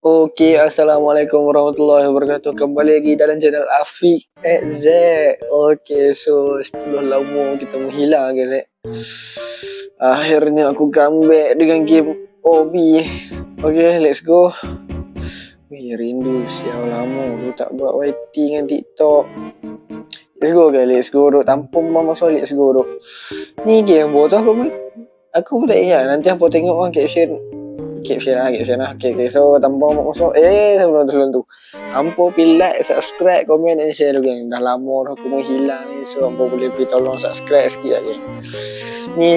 Oke, assalamualaikum warahmatullahi wabarakatuh. Kembali lagi dalam channel Afiq Z. Oke, so setelah lama kita menghilang guys. Akhirnya aku comeback dengan game Obi. Oke, let's go. Wih, rindu siapa lama aku tak buat YT dengan TikTok. Let's go guys, let's go duk. Tanpa mama solid, let's go duk. Ni game buat tu aku pun tak ingat. Nanti aku tengok orang caption lah. Okay. So tanpa masuk sebelum tu hampa pergi like, subscribe, komen dan share dulu geng. Dah lama dah aku menghilang ni. So hampa boleh pergi tolong subscribe sikit lah geng. Ni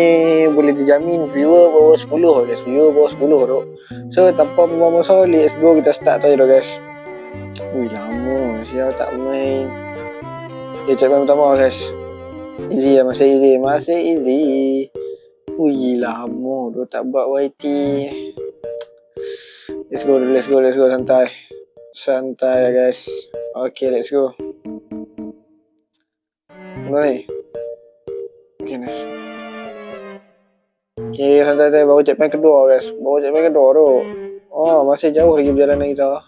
boleh dijamin viewer bawah 10 guys. Viewer bawah 10 tu. So tanpa masuk, let's go, kita start tu je guys. Wih, lama siapa tak main. Cek main pertama guys. Easy lah, masih easy. Wih, lama tu tak buat YT. Let's go, santai ya guys. Okay, let's go. Mana ni? Okay, nice. Okay, santai, baru checkpoint kedua guys. Tu. Oh, masih jauh lagi perjalanan kita.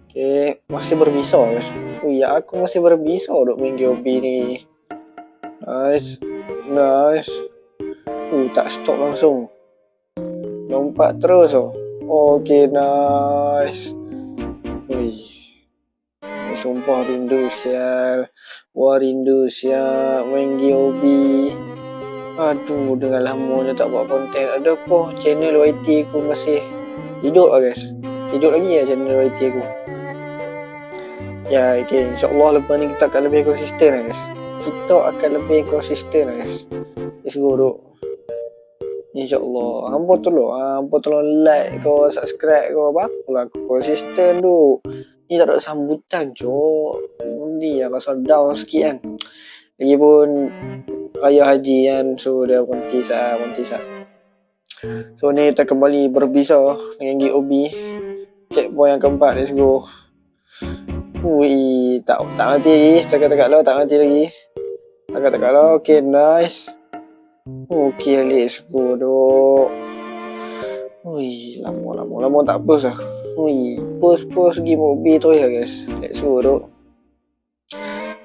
Okay, masih berbisa guys. Oh ya, aku masih berbisa duk main GOB ni. Nice. Tak stop langsung. Lompat terus oh. Okay, nice. Wih, sumpah rindu sial. Rindu sial main GOB. Aduh, dengan lamanya tak buat konten. Adakah channel YT aku masih hidup lah guys? Hidup lagi ya channel YT aku? Ya, okay. InsyaAllah lepas ni kita akan lebih konsisten lah guys. Let's go duk. InsyaAllah. Hampa tolong like kau, subscribe kau, apa aku konsisten tu. Ni tak ada sambutan cok. Ni yang rasa down sikit kan. Lagipun raya haji kan, so dia kontisat. So ni kita kembali berbisa dengan GOB. Checkpoint yang keempat, let's go. Wih, tak mati lagi. Cakap lah, tak mati lagi. Cakap lah, okay, nice. Okay, let's go duk. Wih, lama tak post lah. Wih, post game OB tu ya guys. Let's go duk.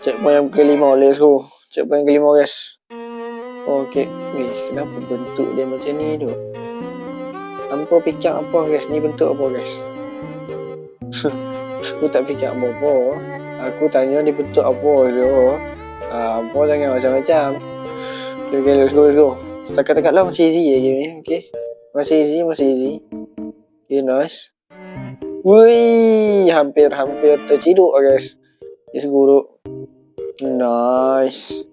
Checkpoint yang kelima, let's go. Checkpoint yang kelima guys. Okay, wih, kenapa bentuk dia macam ni duk? Hampa fikir apa guys? Ni bentuk apa guys? Aku tak fikir apa-apa. Aku tanya ni bentuk apa je. Hampa jangan macam-macam. Okay, let's go. Takat lah, masih easy ya game ni. Okay, masih easy. Okay, nice. Wih, hampir terciduk guys. Let's go duk. Nice.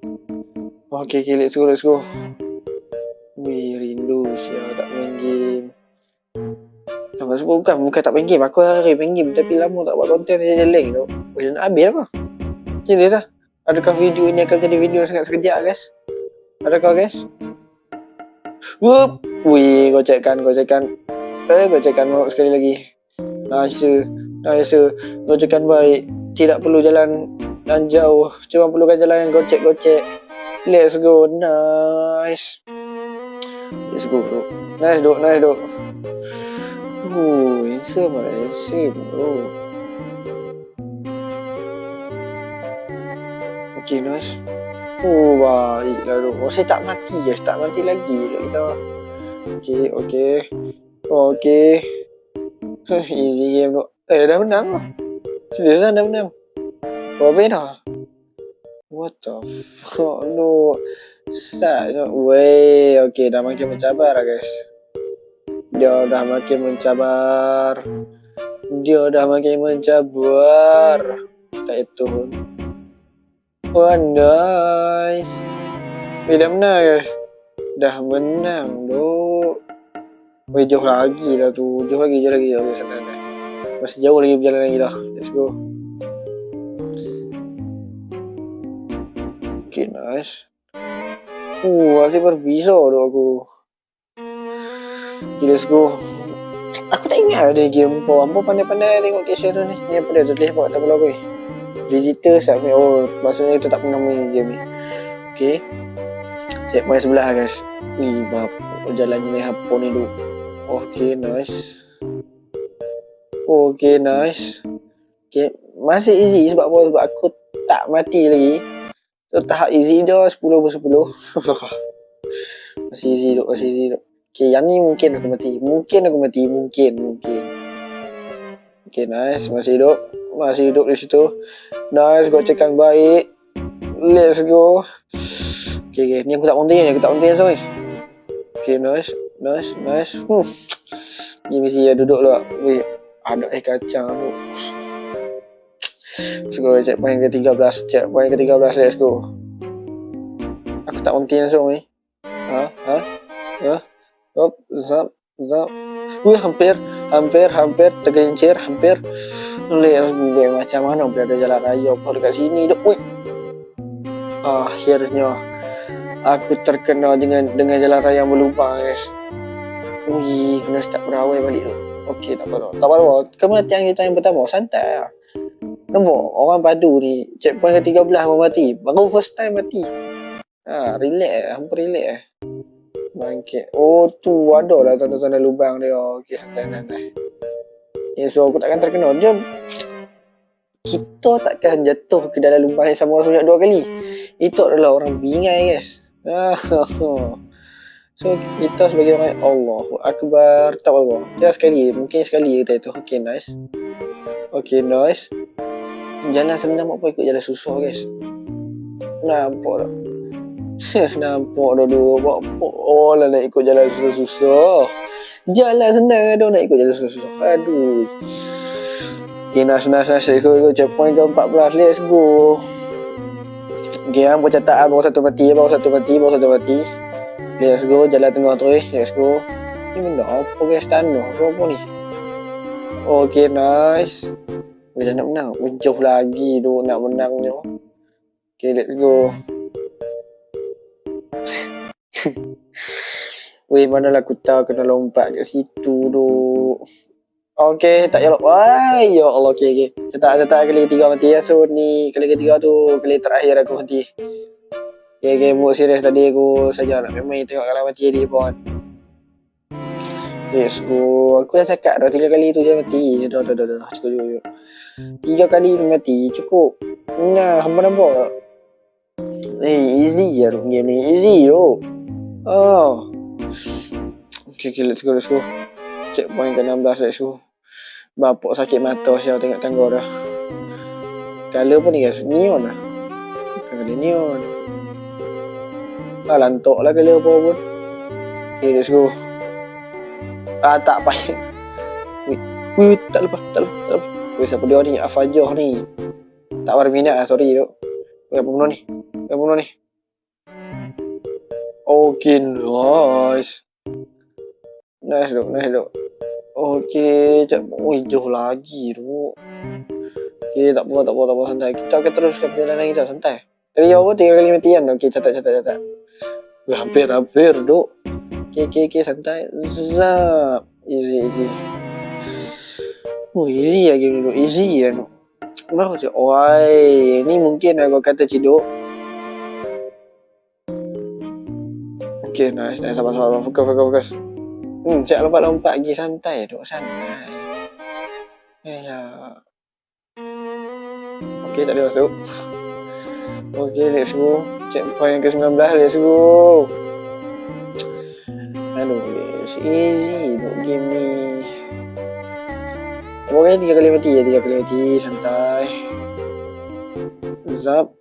Okay, let's go. Wih, rindu siapa tak main game. Bukan tak main game. Aku hari main game tapi lama tak buat konten je link tu. Wih, nak habis apa? Serius lah. Adakah video ini akan jadi video sangat sekejap guys? Adakah guys? Wih, gocekkan mau sekali lagi. Nice. Gocekkan baik. Tidak perlu jalan dan jauh. Cuma perlukan jalan yang gocek. Let's go. Nice. Let's go bro. Nice duk. Handsome bro. Okay, nice. Baiklah duk. Saya tak mati lagi kita. Okay. Easy game duk. Dah menang lah. Serius dah menang. Berapa dah? What the fuck no. Saknya. Weh, okay, dah makin mencabar lah guys. Dia dah makin mencabar. Tak itu. Oh, nice. Dah menang guys. Dah menang duk. Weh, jauh lagi lah tu. Jauh lagi. Okay, santai. Masih jauh lagi perjalanan kita. Let's go. Okay, nice. Masih berbisa tu aku. Okay, let's go. Aku tak ingat ada game apa. Hampa pandai-pandai tengok caption tu ni. Ni apa dia tulis buat tak apa-apa. Visitor submit. Oh, maksudnya kita tak pernah main game ni. Okay. Checkpoint sebelah guys. Wih, jalan ni apa ni duk. Okay, nice. Okay, nice. Okay, masih easy sebab apa? Sebab aku tak mati lagi. So, tahap easy dah 10/10. Masih easy duk, masih easy duk. Okay, yang ni mungkin aku mati. Mungkin. Okay, nice. Masih hidup di situ. Nice, gocekan baik. Let's go. Okay. Ni aku tak konten so. Okay, nice. Ni mesti duduk lah. Weh, ada kacang tu. Let's go, checkpoint ke-13. Let's go. Aku tak konten so ni. Hop, zap. Wih, hampir tergelincir, hampir. Let's go, macam mana berada jalan raya apa dekat sini duk. Wih. Akhirnya aku terkena dengan jalan raya yang berlubang, guys. Ui, kena start berawal balik tu. Okey, tak apa. Kematian kita yang pertama, santai lah. Nampak, orang padu ni, checkpoint ke-13 pun mati. Baru first time mati. Relax, hampir relax. Bangkit. Oh, tu ada lah tanda-tanda lubang dia. Okey, santai. So, aku takkan terkena. Kita takkan jatuh ke dalam lubang yang sama sebanyak 2 kali. Itu adalah orang bingai, guys. So, kita sebagai orang Allahu Akbar. Tak apa. Ya, mungkin sekali kita itu. Okay, nice. Jalan senang apa ikut jalan susah, guys. Nampak tak? Oh lah nak ikut jalan susah. Jalan senang ada nak ikut jalan susah. Aduh. Okay, nice. Go checkpoint ke-14. Let's go. Okay, hang catat baru satu mati. Let's go, jalan tengah terus. Let's go. Ni benda apa, guys? Tanah ke apa ni? Okay, nice. Dah nak menang. Jauh lagi tu nak menangnya. Okay, let's go. Weh, manalah aku tahu kena lompat kat situ tu. Okay, tak payah lompat. Ya Allah, okay. Catat kali ketiga mati ya. So, ni kali ketiga tu kali terakhir aku mati. Okay, mood serius tadi aku saja nak main tengok kalau mati dia pun. Let's go. Aku dah cakap dah 3 kali tu je mati. Dah. Cukup. 3 kali mati. Cukup. Nah, hampa nampak tak? Easy je tu game ni. Easy tu. Okay, let's go. Checkpoint ke-16, let's go. Bapak sakit mata saya tengok tangga dah. Color apa ni, guys? Neon lah. Bukan color neon. Lantok lah color apa pun. Okay, let's go. Tak payah. Wih, tak lepas. Wih, siapa dia ni? Afajah ni. Tak berminat lah, sorry tu. Apa bunuh ni? Okay, nice. Nice duk. Okay, jauh lagi tu. Okay, tak apa, santai. Kita akan teruskan perjalanan kita, santai. Tadi apa? 3 kali matian. Okay, catat. Hampir duk. Okay, santai. Zap. Easy. Easy lah game dulu. Easy lah. Baru je. Oi, ni mungkin aku kata ciduk. Okay, nice. Sabar. Fokus. Cak lompat lagi. Santai. Ya. Okay, tak ada masuk. Okay, let's go. Checkpoint ke-19. Let's go. Aduh, it's easy duk game ni. Pokoknya 3 kali mati. Santai. Zap.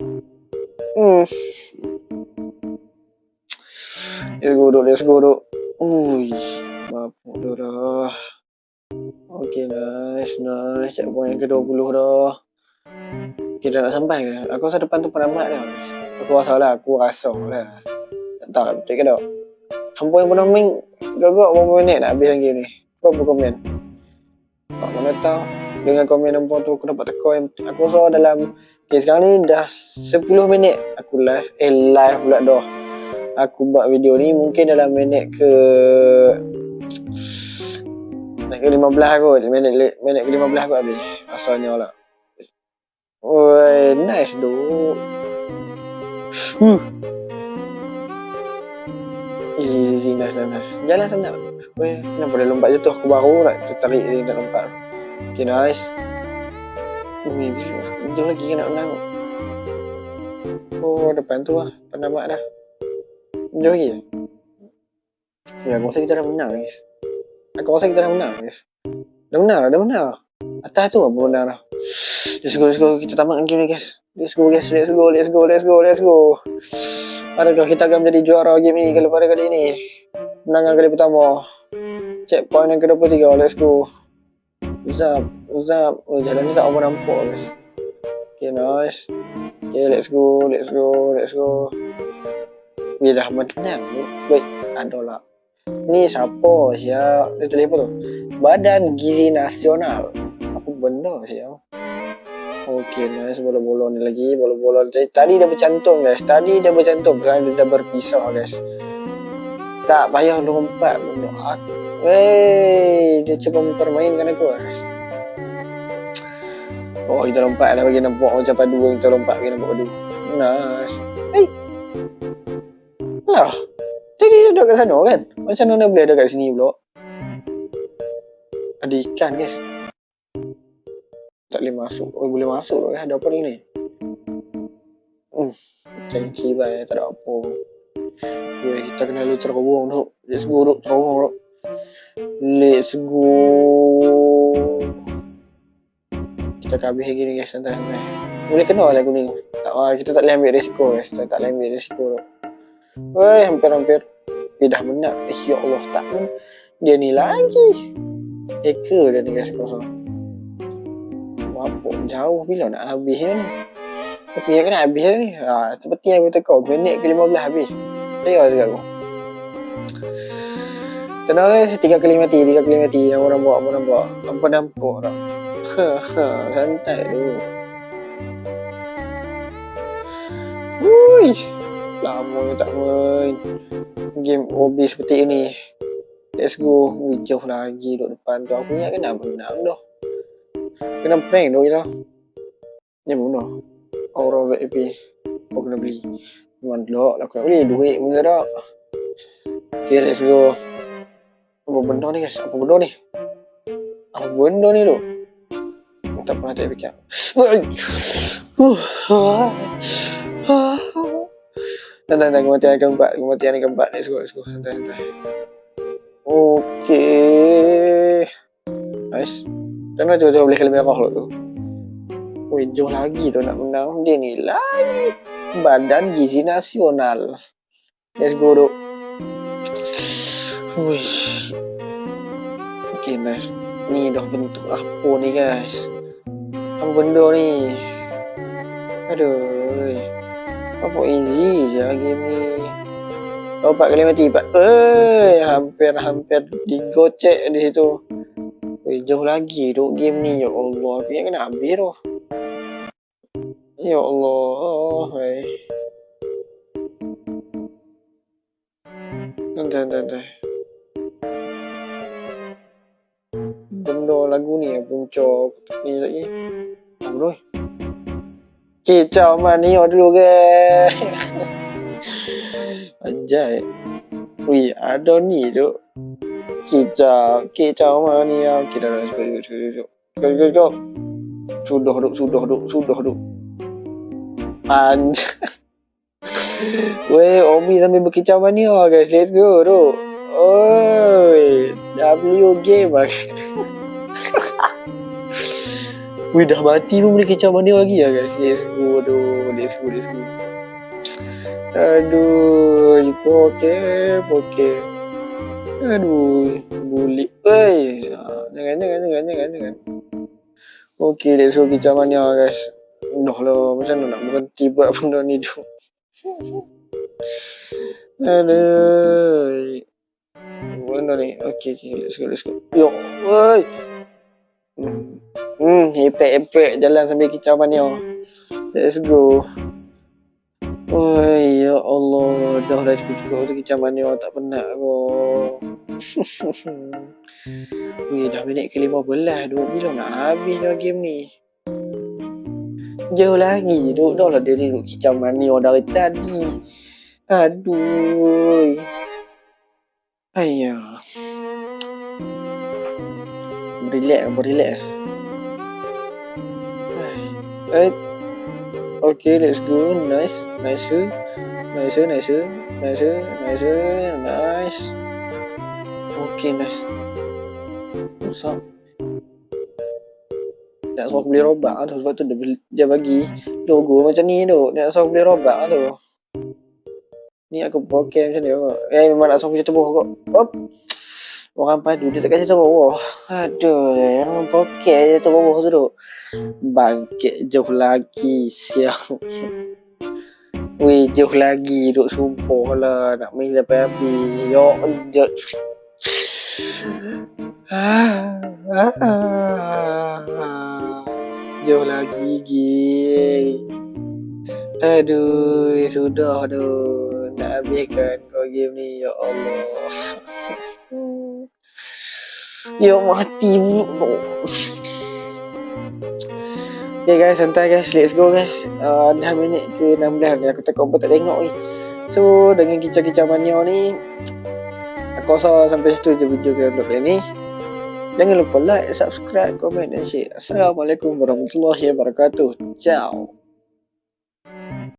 Let's go duk. Ui, mabuk dah. Okay, nice. Checkpoint ke-20 dah. Okay, dah nak sampai ke? Aku rasa depan tu penamat dah. Aku rasa lah. Tak tahu lah betul ke tak. Hampa yang pernah main gagak berapa minit nak habis game ni? Berapa komen? Tak mana tahu. Dengan komen hampa tu aku dapat teka yang aku rasa dalam sekarang ni dah 10 minit aku live pula dah. Aku buat video ni mungkin dalam minit ke 15 kot. Minit ke 15 kot habis. Asalnya lah. Oi, nice doh. Easy, nice. Jalan senang. Weh, kenapa dia lompat jatuh? Aku baru nak tertarik dia nak lompat. Okay, nice. Jauh lagi kan nak menang. Oh, depan tu lah. Penamat dah. Jauh lagi. Ya, aku rasa kita dah menang, guys. Dah menang. Atas tu apa menang dah. Let's go. Kita tamatkan game ni, guys. Let's go. Adakah kita akan menjadi juara game ini pada kali ini? Menangan kali pertama. Checkpoint yang ke-23. Let's go. Zap. Oh, jalan ni tak apa nampak, guys. Okay, nice. Okay, let's go. Dia dah menang. Wait, adalah. Ni siapa siap? Dia tulis apa tu? Badan Gizi Nasional. Apa benda siap? Okay, nice. Bola-bola ni lagi. Bola-bola. Tadi dah bercantum, guys. Sekarang dia dah berpisah, guys. Tak payah lompat. Dia cuba mempermainkan aku, guys. Oh, kita lompat dah bagi nampak macam padu. Kita lompat bagi nampak padu. Nice. Lah. Tadi dia duduk kat sana kan? Macam mana boleh ada kat sini pula? Ada ikan, guys. Tak boleh masuk. Oh, boleh masuk kan? Ada apa ni? Cengki baik. Tak ada apa. Kita kena lu terowong tu. Let's go tu. Terowong tu. Let's go. Kita akan habis lagi ni, guys. Santai. Boleh kena lah kuning. Kita tak boleh ambil risiko, guys. Woi, hampir. Dia dah menang. Ya Allah, tak pun. Dia ni lagi. Hacker dia ni, guys. Kosong. Mampu jauh bila nak habisnya ni. Tapi yang kena habis ni. Seperti yang aku tekau. Minit ke-15 habis. Saya cakap aku. Tenang guys. 3 kali mati. Apa nampak. Apa nampak tak? Santai dulu. Lama tak main game OB seperti ini. Let's go. Jauh lagi duduk depan tu. Aku ingat kena menang dah. Kena prank dah kita. Ni mana? Aura VIP. Aku kena beli. Memang dulu lah aku nak beli. Duit pun tak ada. Okay, let's go. Apa benda ni, guys? Apa benda ni tu? Tak pernah tak fikir. Santai, kematian yang keempat. Let's go. Santai. Okay. Nice. Jangan coba boleh kali merah tu. Jauh lagi tu nak menang. Dia ni lagi. Badan Gizi Nasional. Let's go tu. Okay, nice. Ni dah bentuk apa ni, guys? Apa benda ni? Aduh. Apa easy je game ni. 4 kali mati. Hampir digocek di situ. Jauh lagi duk game ni. Ya Allah, aku ingat kena habis tu. Ya Allah. Santai. Benda lagu ni punca ni lagi. Bro. Kicau mania dulu, guys. Anjay. Ada ni tu. Kicau mania. Kita dah go. Sudah duk. Anjay. Omi sambil berkicau mania, guys. Let's go tu. W game lah. Dah mati pun boleh kicau mania lagi lah, guys. Let's go. Aduh, poke. Aduh, bulik. Jangan. Okay, let's go kicau mania, guys. Dah lah, macam mana nak berhenti buat benda ni tu. Aduh. Benda ni. Okay, let's go. Yo, woi. Epek jalan sambil kicau mania. Let's go. Ya Allah, dah cukup tu kicau mania, tak penat aku. Dah minit ke-15 duk. Bila nak habis dah game ni? Jauh lagi duk. Dah lah dia ni duk kicau mania dari tadi. Aduh. Ayah. Relax. Eh, okay, let's go. Nice, nice, nice, nice, nice, nice, nice. Okay, nice. Usap. Nak suruh aku beli robak tu, sebab tu dia bagi logo macam ni tu. Nak suruh aku beli robak tu. Ni aku pakai macam ni kok. Memang nak suruh aku jatuh bawah kok. Op. Orang padu dia takkan jatuh bawah. Aduh, yang pakai jatuh bawah tu tu. Bangkit jauh lagi siap. Weh, jauh lagi duk sumpah lah nak main sampai habis. Ya Allah. Jauh lagi gil. Aduh, sudah tu. Nak habiskan kau game ni, ya Allah. Ya mati pula. Okay guys, santai guys, let's go guys. Dah minit ke 16 ni, aku takut tak tengok ni. So dengan kicau-kicau mania ni, aku rasa sampai situ je video kita untuk kali ni. Jangan lupa like, subscribe, komen dan share. Assalamualaikum warahmatullahi wabarakatuh. Ciao.